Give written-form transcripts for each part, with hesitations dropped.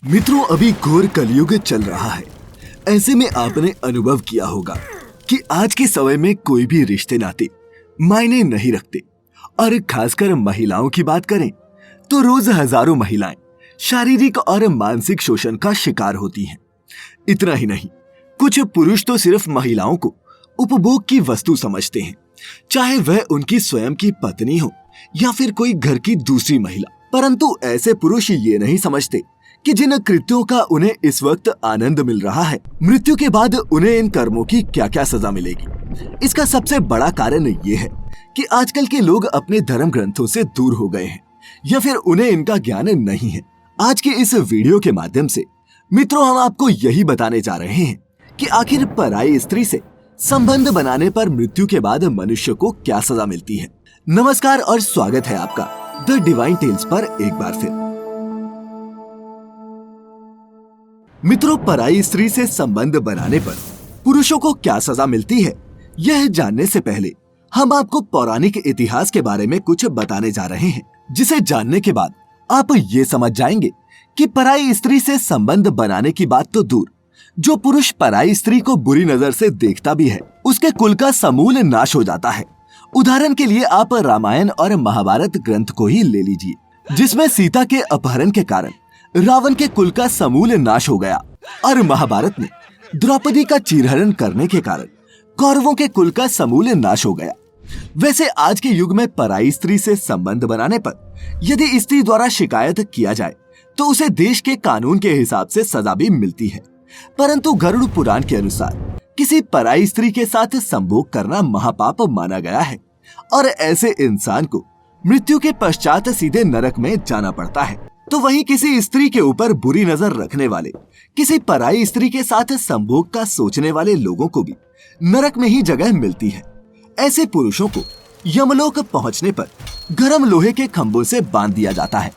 मित्रों, अभी घोर कलयुग चल रहा है। ऐसे में आपने अनुभव किया होगा कि आज के समय में कोई भी रिश्ते नाते मायने नहीं रखते। और खासकर महिलाओं की बात करें तो रोज हजारों महिलाएं शारीरिक और मानसिक शोषण का शिकार होती हैं। इतना ही नहीं, कुछ पुरुष तो सिर्फ महिलाओं को उपभोग की वस्तु समझते हैं, चाहे वह उनकी स्वयं की पत्नी हो या फिर कोई घर की दूसरी महिला। परंतु ऐसे पुरुष ये नहीं समझते कि जिन कृत्यों का उन्हें इस वक्त आनंद मिल रहा है, मृत्यु के बाद उन्हें इन कर्मों की क्या क्या सजा मिलेगी। इसका सबसे बड़ा कारण ये है कि आजकल के लोग अपने धर्म ग्रंथों से दूर हो गए हैं या फिर उन्हें इनका ज्ञान नहीं है। आज के इस वीडियो के माध्यम से मित्रों, हम आपको यही बताने जा रहे हैं कि आखिर पराई स्त्री से संबंध बनाने पर मृत्यु के बाद मनुष्य को क्या सजा मिलती है। नमस्कार और स्वागत है आपका द डिवाइन टेल्स पर एक बार फिर। मित्रों, पराई स्त्री से संबंध बनाने पर पुरुषों को क्या सजा मिलती है, यह जानने से पहले हम आपको पौराणिक इतिहास के बारे में कुछ बताने जा रहे हैं, जिसे जानने के बाद आप ये समझ जाएंगे कि पराई स्त्री से संबंध बनाने की बात तो दूर, जो पुरुष पराई स्त्री को बुरी नजर से देखता भी है, उसके कुल का समूल नाश हो जाता है। उदाहरण के लिए आप रामायण और महाभारत ग्रंथ को ही ले लीजिए, जिसमें सीता के अपहरण के कारण रावण के कुल का समूल नाश हो गया, और महाभारत में द्रौपदी का चीरहरण करने के कारण कौरवों के कुल का समूल नाश हो गया। वैसे आज के युग में पराई स्त्री से संबंध बनाने पर यदि स्त्री द्वारा शिकायत किया जाए तो उसे देश के कानून के हिसाब से सजा भी मिलती है। परंतु गरुड़ पुराण के अनुसार किसी पराई स्त्री के साथ संभोग करना महापाप माना गया है और ऐसे इंसान को मृत्यु के पश्चात सीधे नरक में जाना पड़ता है। तो वहीं किसी स्त्री के ऊपर बुरी नजर रखने वाले, किसी पराई स्त्री के साथ संभोग का सोचने वाले लोगों को भी नरक में ही जगह मिलती है। ऐसे पुरुषों को यमलोक पहुंचने पर गरम लोहे के खंभों से बांध दिया जाता है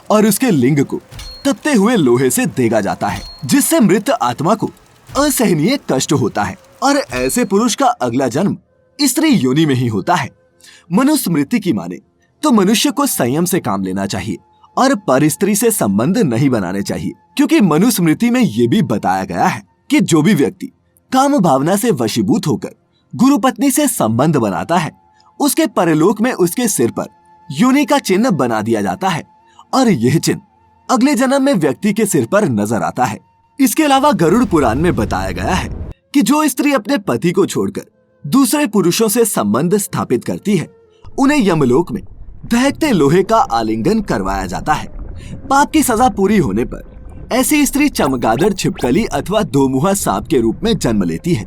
और उसके लिंग को तपते हुए लोहे से देगा जाता है, जिससे मृत आत्मा को असहनीय कष्ट होता है। और ऐसे पुरुष का अगला जन्म स्त्री योनि में ही होता है। मनुस्मृति की माने तो मनुष्य को संयम से काम लेना चाहिए और पर स्त्री से संबंध नहीं बनाने चाहिए, क्योंकि मनुस्मृति में ये भी बताया गया है कि जो भी व्यक्ति काम भावना से वशीभूत होकर गुरु पत्नी से संबंध बनाता है, उसके परलोक में उसके सिर पर योनि का चिन्ह बना दिया जाता है और यह चिन्ह अगले जन्म में व्यक्ति के सिर पर नजर आता है। इसके अलावा गरुड़ पुराण में बताया गया है कि जो स्त्री अपने पति को छोड़कर दूसरे पुरुषों से संबंध स्थापित करती है, उन्हें यमलोक में दहकते लोहे का आलिंगन करवाया जाता है। पाप की सजा पूरी होने पर ऐसी स्त्री चमगादड़, छिपकली अथवा दोमुहा सांप के रूप में जन्म लेती है।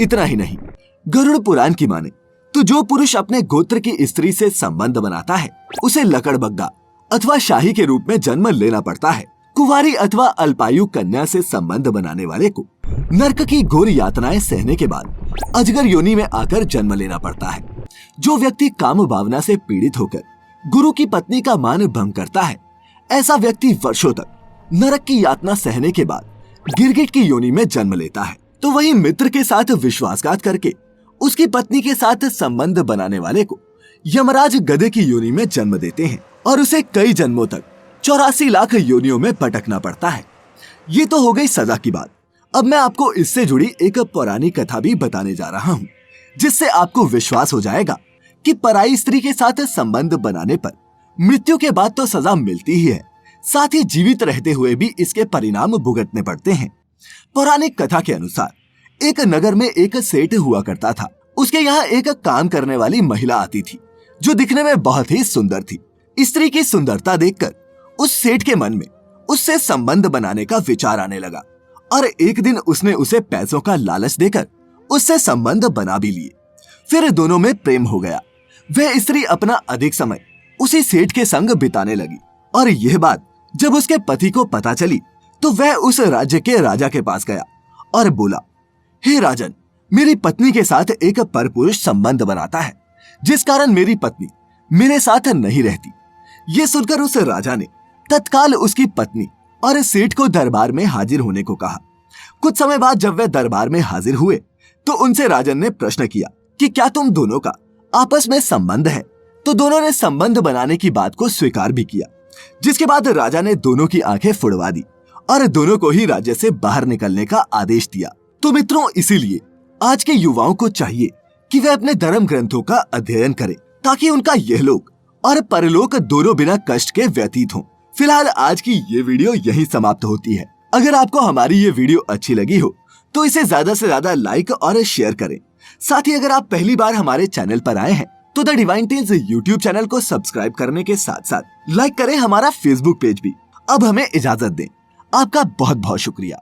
इतना ही नहीं, गरुड़ पुराण की माने तो जो पुरुष अपने गोत्र की स्त्री से संबंध बनाता है, उसे लकड़बग्गा अथवा शाही के रूप में जन्म लेना पड़ता है। कुंवारी अथवा अल्पायु कन्या से संबंध बनाने वाले को नरक की घोर यातनाएं सहने के बाद अजगर योनि में आकर जन्म लेना पड़ता है। जो व्यक्ति काम भावना से पीड़ित होकर गुरु की पत्नी का मान भंग करता है, ऐसा व्यक्ति वर्षों तक नरक की यातना सहने के बाद गिरगिट की योनि में जन्म लेता है। तो वहीं मित्र के साथ विश्वासघात करके उसकी पत्नी के साथ संबंध बनाने वाले को यमराज गधे की योनि में जन्म देते हैं और उसे कई जन्मों तक 84 लाख योनियों में भटकना पड़ता है। ये तो हो गई सजा की बात। अब मैं आपको इससे जुड़ी एक पौराणिक कथा भी बताने जा रहा हूँ, जिससे आपको विश्वास हो जाएगा कि पराई स्त्री के साथ संबंध बनाने पर मृत्यु के बाद तो सजा मिलती ही है, साथ ही जीवित रहते हुए भी इसके परिणाम भुगतने पड़ते हैं। पौराणिक कथा के अनुसार एक नगर में एक सेठ हुआ करता था। उसके यहाँ एक काम करने वाली महिला आती थी, जो दिखने में बहुत ही सुंदर थी। स्त्री की सुंदरता देखकर उस सेठ के मन में उससे संबंध बनाने का विचार आने लगा और एक दिन उसने उसे पैसों का लालच देकर उससे संबंध बना भी लिए। फिर दोनों में प्रेम हो गया। वह स्त्री अपना अधिक समय उसी सेठ के संग बिताने लगी और यह बात जब उसके पति को पता चली तो वह उस राज्य के राजा के पास गया और बोला, हे राजन, मेरी पत्नी के साथ एक परपुरुष संबंध बनाता है, जिस कारण मेरी पत्नी मेरे साथ नहीं रहती। ये सुनकर उस राजा ने तत्काल उसकी पत्नी और सेठ को दरबार में हाजिर होने को कहा। कुछ समय बाद जब वे दरबार में हाजिर हुए तो उनसे राजन ने प्रश्न किया कि क्या तुम दोनों का आपस में संबंध है। तो दोनों ने संबंध बनाने की बात को स्वीकार भी किया, जिसके बाद राजा ने दोनों की आंखें फुड़वा दी और दोनों को ही राज्य से बाहर निकलने का आदेश दिया। तो मित्रों, इसीलिए आज के युवाओं को चाहिए कि वे अपने धर्म ग्रंथों का अध्ययन करें ताकि उनका यहलोक और परलोक दोनों बिना कष्ट के व्यतीत हों। फिलहाल आज की ये वीडियो यहीं समाप्त होती है। अगर आपको हमारी ये वीडियो अच्छी लगी हो तो इसे ज्यादा से ज्यादा लाइक और शेयर करें। साथ ही अगर आप पहली बार हमारे चैनल पर आए हैं तो the Divine Tales YouTube channel को सब्सक्राइब करने के साथ साथ लाइक करें हमारा फेसबुक पेज भी। अब हमें इजाजत दें। आपका बहुत बहुत शुक्रिया।